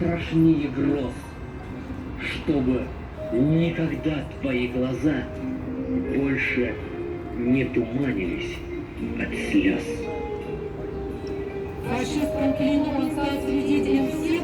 страшнее гроз, чтобы никогда твои глаза больше не туманились от слез. Фашистам клянусь стать свидетелем всех.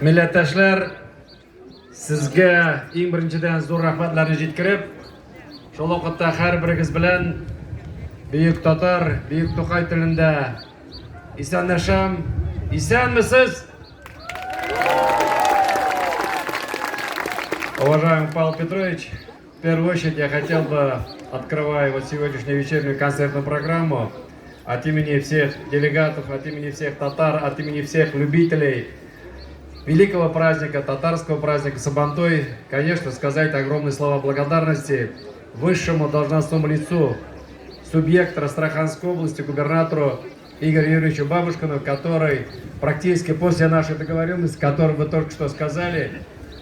Millatdoshlar, sizga eng birinchidan zo'r rahmatlarni yetkazib, shu vaqtda har biringiz bilan Buyuk Tatar, Buyuk To'qay tilida Isanasham, isanmisiz? Уважаемый Павел Петрович, в первую очередь я хотел бы, открывая вот сегодняшнюю вечернюю концертную программу, от имени всех делегатов, от имени всех татар, от имени всех любителей великого праздника, татарского праздника Сабантуй, конечно, сказать огромные слова благодарности высшему должностному лицу субъекта Астраханской области, губернатору Игорю Юрьевичу Бабушкину, который практически после нашей договоренности, которую вы только что сказали,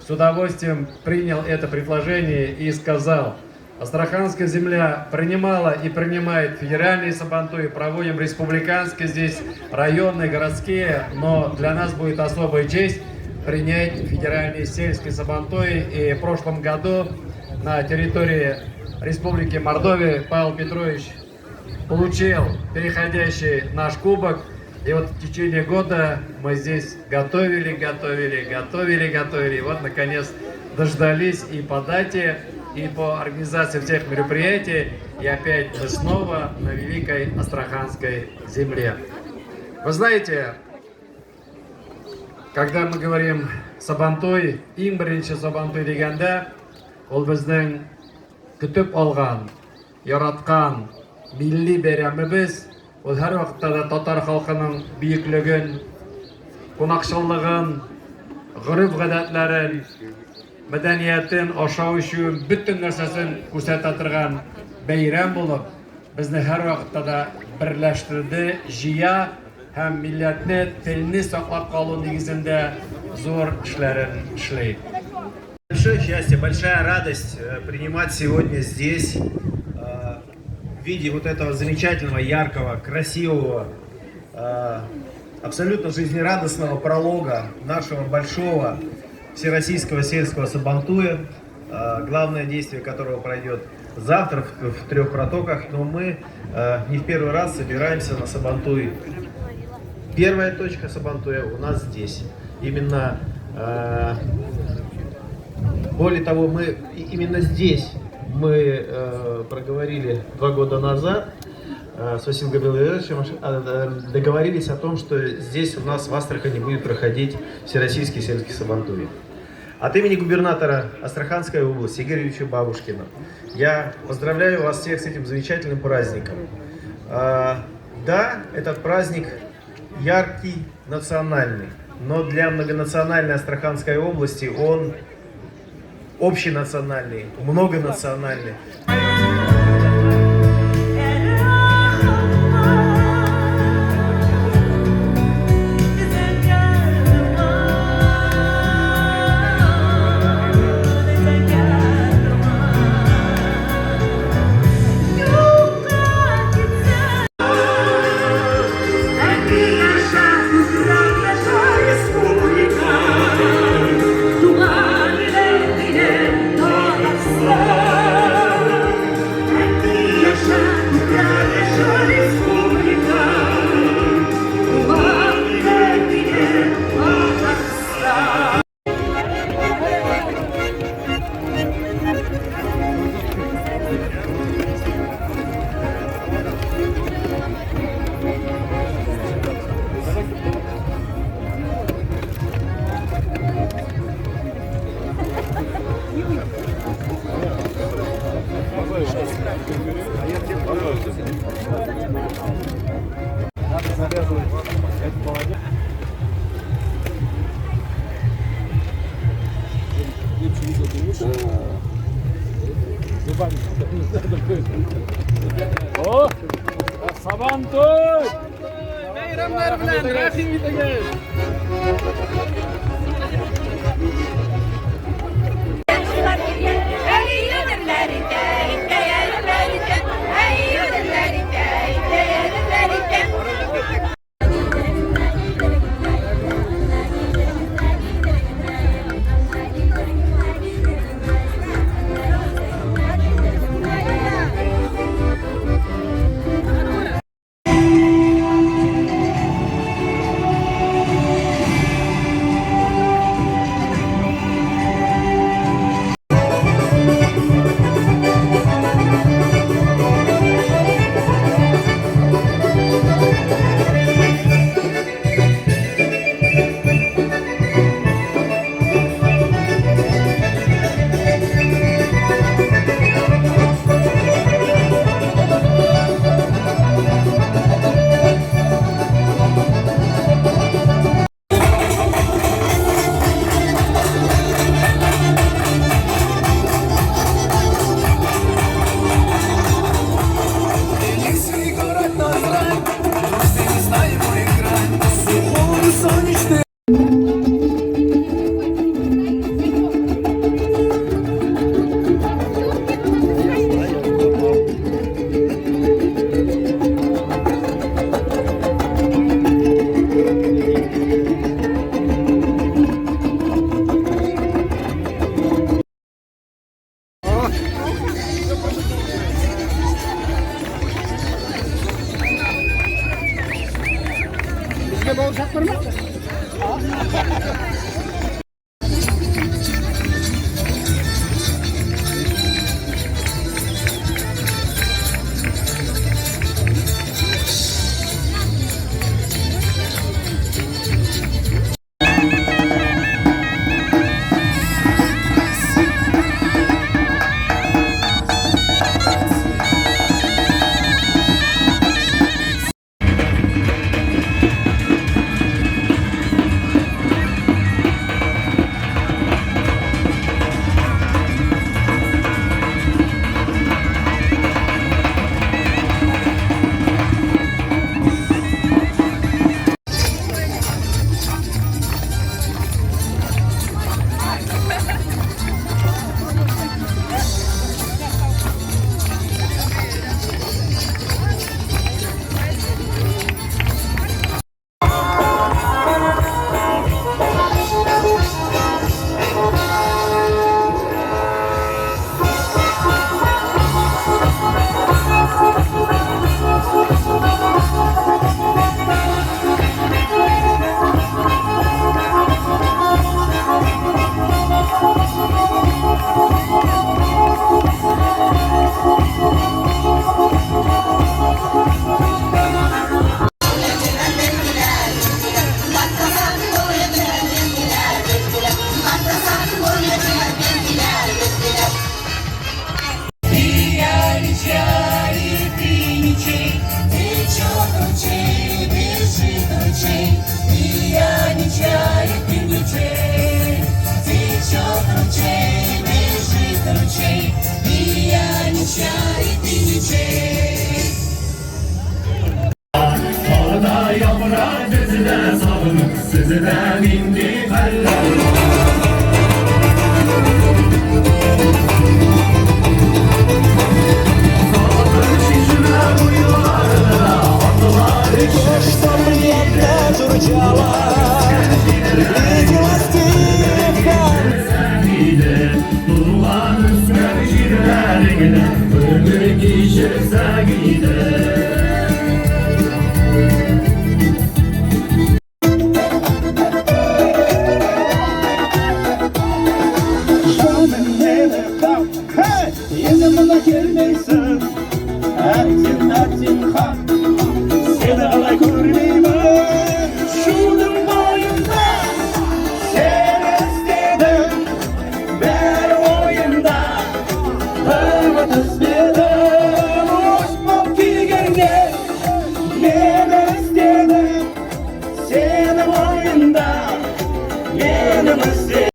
с удовольствием принял это предложение и сказал: Астраханская земля принимала и принимает федеральные Сабантуи, проводим республиканские здесь, районные, городские, но для нас будет особая честь принять федеральные сельские Сабантуи. И в прошлом году на территории Республики Мордовия Павел Петрович получил переходящий наш кубок. И вот в течение года мы здесь готовили. И вот наконец дождались и по дате, и по организации всех мероприятий. И опять мы снова на великой Астраханской земле. Вы знаете, когда мы говорим Сабантуй, иң бірінші Сабантуй дегенде, ол біздің күтіп алған, яратқан милли бәйрәмебез. Ол һәр вакытта да татар халкының бөеклеген, кунакчыллыгын, гореф-гадәтләрен, мәдәниятен, ашау-эчүен, бөтен нәрсәсен күрсәтә торган бәйрәм булып, безне һәр вакытта да берләштерде, җыя һәм милләтне, телне саклап калу нигезендә зур эшләрен эшли. Большое счастье, большая радость принимать сегодня здесь в виде вот этого замечательного, яркого, красивого, абсолютно жизнерадостного пролога нашего большого всероссийского сельского Сабантуя, главное действие которого пройдет завтра в 3 протоках, но мы не в первый раз собираемся на Сабантуй. Первая точка Сабантуя у нас здесь. Именно, более того, именно здесь мы проговорили 2 года назад с Василием Габриэловичем, договорились о том, что здесь у нас в Астрахани будет проходить Всероссийский сельский Сабантуй. От имени губернатора Астраханской области Игоря Юрьевича Бабушкина я поздравляю вас всех с этим замечательным праздником. Да, этот праздник яркий, национальный, но для многонациональной Астраханской области он общенациональный, многонациональный. Oh, Sabantoy! Bayramlar bilan Rahim aka. Together мы здесь.